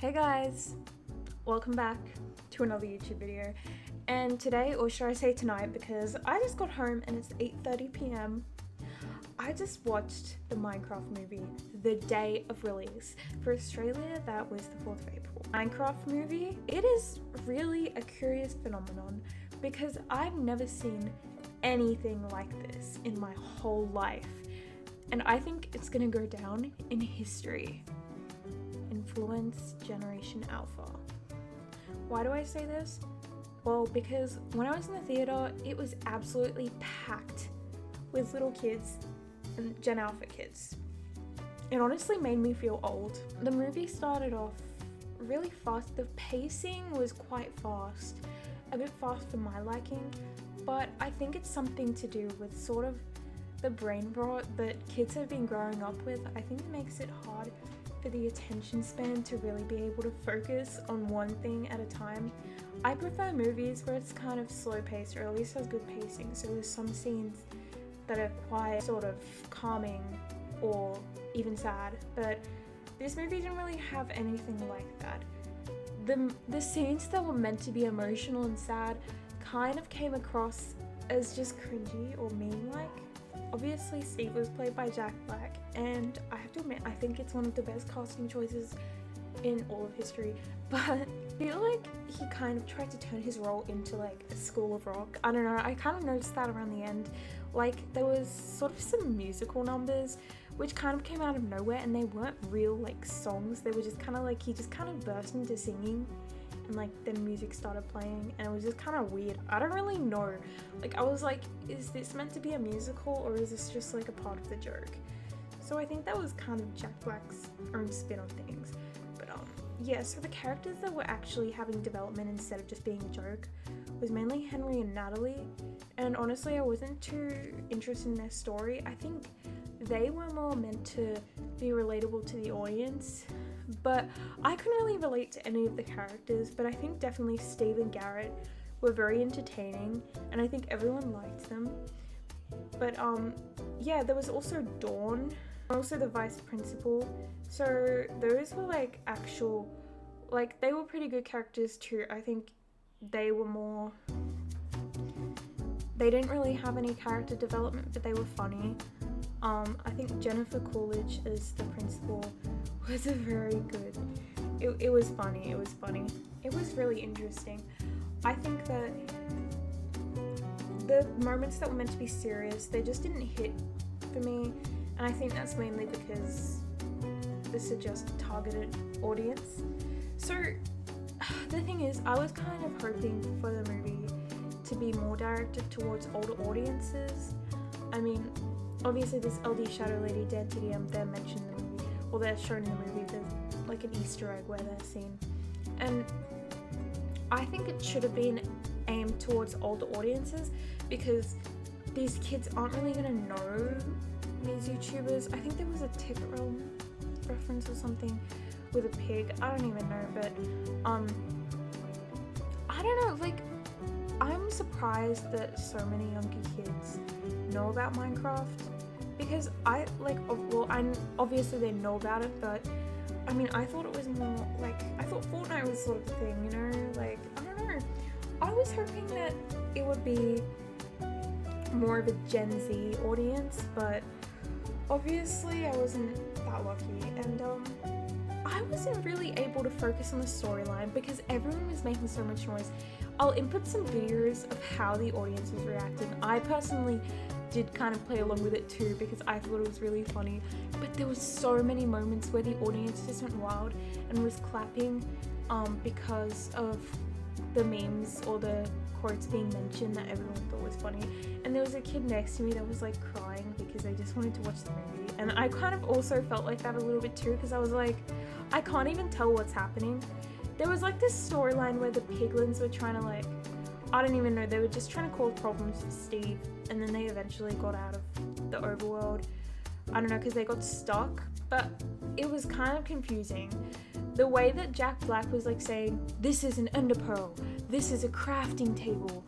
Hey guys, welcome back to another YouTube video. And today, or should I say tonight, because I just got home and it's 8:30 p.m. I just watched the Minecraft movie the day of release. For Australia, that was the 4th of April. Minecraft movie, it is really a curious phenomenon because I've never seen anything like this in my whole life. And I think it's gonna go down in history. Influence Generation Alpha. Why do I say this? Well, because when I was in the theater, it was absolutely packed with little kids and Gen Alpha kids. It honestly made me feel old. The movie started off really fast. The pacing was quite fast, a bit fast for my liking, but I think it's something to do with sort of the brain rot that kids have been growing up with. I think it makes it hard for the attention span to really be able to focus on one thing at a time. I prefer movies where it's kind of slow paced, or at least has good pacing, so there's some scenes that are quite sort of calming or even sad, but this movie didn't really have anything like that. The scenes that were meant to be emotional and sad kind of came across as just cringy or meme-like. Obviously, Steve was played by Jack Black, and I have to admit, I think it's one of the best casting choices in all of history, but I feel like he kind of tried to turn his role into like a School of Rock. I don't know, I kind of noticed that around the end. Like, there was sort of some musical numbers which kind of came out of nowhere, and they weren't real like songs. They were just kind of like, he just kind of burst into singing, and like then music started playing, and it was just kind of weird. I don't really know. Like, I was like, is this meant to be a musical, or is this just like a part of the joke? So I think that was kind of Jack Black's own spin on things. But yeah, so the characters that were actually having development instead of just being a joke was mainly Henry and Natalie, and honestly I wasn't too interested in their story. I think they were more meant to be relatable to the audience, but I couldn't really relate to any of the characters. But I think definitely Steve and Garrett were very entertaining, and I think everyone liked them. But yeah, there was also Dawn, also the vice principal. So those were like actual, like, they were pretty good characters too. I think they were more, they didn't really have any character development, but they were funny. I think Jennifer Coolidge as the principal was a very good, it was funny, it was really interesting. I think that the moments that were meant to be serious, they just didn't hit for me, and I think that's mainly because this is just a targeted audience. So the thing is, I was kind of hoping for the movie to be more directed towards older audiences. I mean, obviously this LD Shadow Lady Dead TDM, they're mentioned in the movie, or they're shown in the movie. There's like an Easter egg where they're seen, and I think it should have been aimed towards older audiences, because these kids aren't really gonna know these YouTubers. I think there was a Ticket Realm reference or something with a pig, I don't even know, but I don't know, like, I'm surprised that so many younger kids know about Minecraft, because I obviously they know about it, but I mean, I thought it was more like, I thought Fortnite was sort of a thing, you know, like, I don't know, I was hoping that it would be more of a Gen Z audience, but obviously I wasn't that lucky, and I wasn't really able to focus on the storyline because everyone was making so much noise. I'll input some videos of how the audience was reacting. I personally did kind of play along with it too because I thought it was really funny, but there was so many moments where the audience just went wild and was clapping because of the memes or the quotes being mentioned that everyone thought was funny. And there was a kid next to me that was like crying because they just wanted to watch the movie, and I kind of also felt like that a little bit too, because I was like, I can't even tell what's happening. There was like this storyline where the piglins were trying to, like, I don't even know, they were just trying to cause problems for Steve, and then they eventually got out of the overworld. I don't know, because they got stuck, but it was kind of confusing. The way that Jack Black was like saying, this is an ender pearl, this is a crafting table,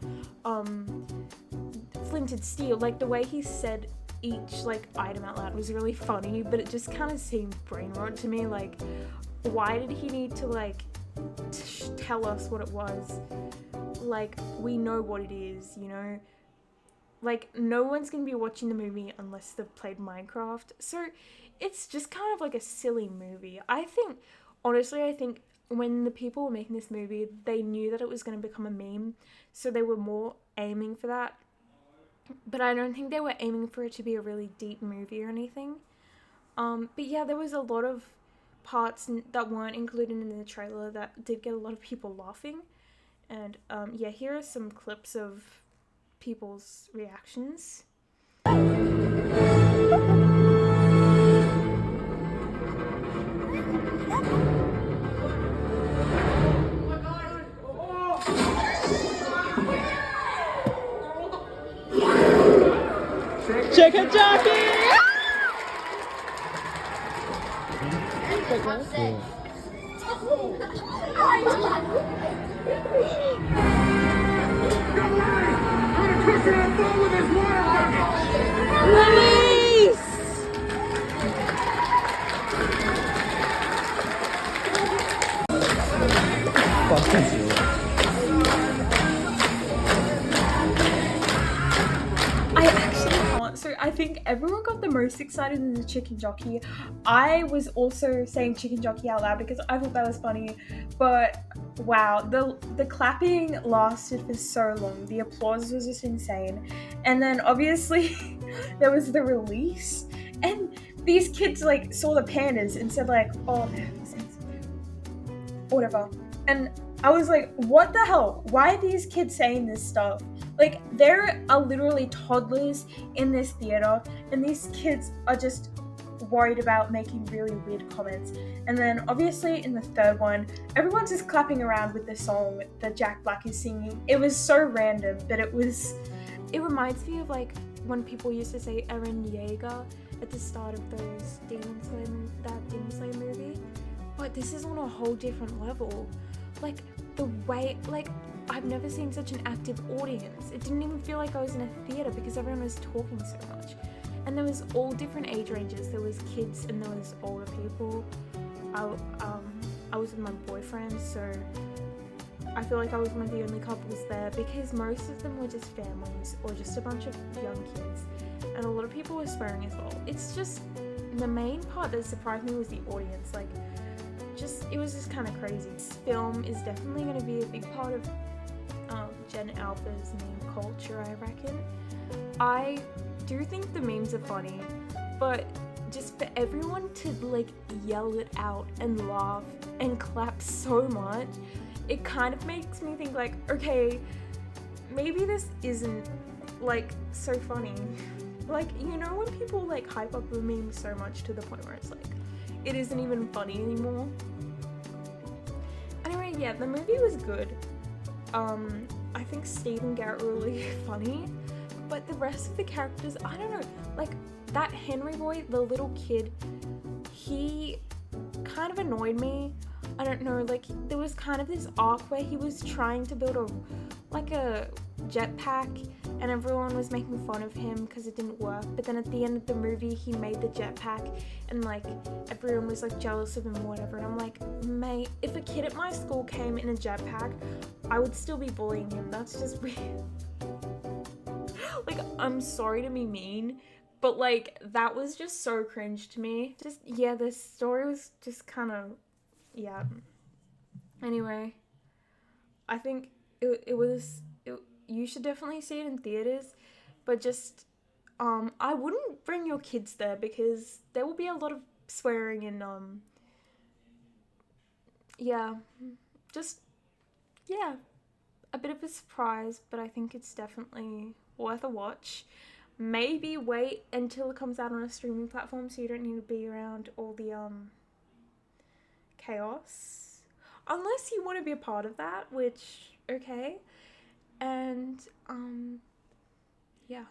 flinted steel, like the way he said each like item out loud was really funny, but it just kind of seemed brain rot to me. Like, why did he need to like tell us what it was? Like, we know what it is, you know? Like, no one's gonna be watching the movie unless they've played Minecraft. So it's just kind of like a silly movie. I think, honestly, I think when the people were making this movie, they knew that it was going to become a meme, so they were more aiming for that. But I don't think they were aiming for it to be a really deep movie or anything. But yeah, there was a lot of parts that weren't included in the trailer that did get a lot of people laughing. And yeah, here are some clips of people's reactions. Chicken Jockey! Release! I actually can't. So I think everyone got the most excited in the chicken jockey. I was also saying chicken jockey out loud because I thought that was funny. But wow, the clapping lasted for so long. The applause was just insane. And then obviously there was the release. And these kids like saw the pandas and said like, oh, whatever. And I was like, what the hell? Why are these kids saying this stuff? Like, there are literally toddlers in this theater, and these kids are just worried about making really weird comments. And then, obviously, in the third one, everyone's just clapping around with the song that Jack Black is singing. It was so random, but it reminds me of, like, when people used to say Eren Yeager at the start of that Demon Slayer movie. But this is on a whole different level. Like, the way, like, I've never seen such an active audience. It didn't even feel like I was in a theater because everyone was talking so much. And there was all different age ranges. There was kids and there was older people. I was with my boyfriend, so I feel like I was one of the only couples there because most of them were just families or just a bunch of young kids. And a lot of people were swearing as well. It's just, the main part that surprised me was the audience. Like, it was just kind of crazy. This film is definitely going to be a big part of Gen Alpha's meme culture, I reckon. I do think the memes are funny, but just for everyone to like yell it out and laugh and clap so much, it kind of makes me think like, okay, maybe this isn't like so funny. Like, you know when people like hype up a meme so much to the point where it's like, it isn't even funny anymore. Anyway, yeah, the movie was good. I think Steve and Garrett were really funny, but the rest of the characters, I don't know, like that Henry boy, the little kid, he kind of annoyed me. I don't know, like there was kind of this arc where he was trying to build a jetpack and everyone was making fun of him because it didn't work, but then at the end of the movie he made the jetpack and like everyone was like jealous of him or whatever, and I'm like, mate, if a kid at my school came in a jetpack, I would still be bullying him. That's just weird. Like, I'm sorry to be mean, but like that was just so cringe to me. Just, yeah, the story was just kind of, yeah. Anyway, I think you should definitely see it in theaters, but just I wouldn't bring your kids there because there will be a lot of swearing and yeah, just, yeah, a bit of a surprise, but I think it's definitely worth a watch. Maybe wait until it comes out on a streaming platform so you don't need to be around all the chaos, unless you want to be a part of that, which, okay. And yeah,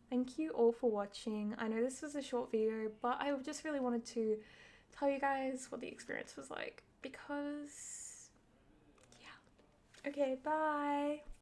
thank you all for watching. I know this was a short video, but I just really wanted to tell you guys what the experience was like because, yeah. Okay, bye.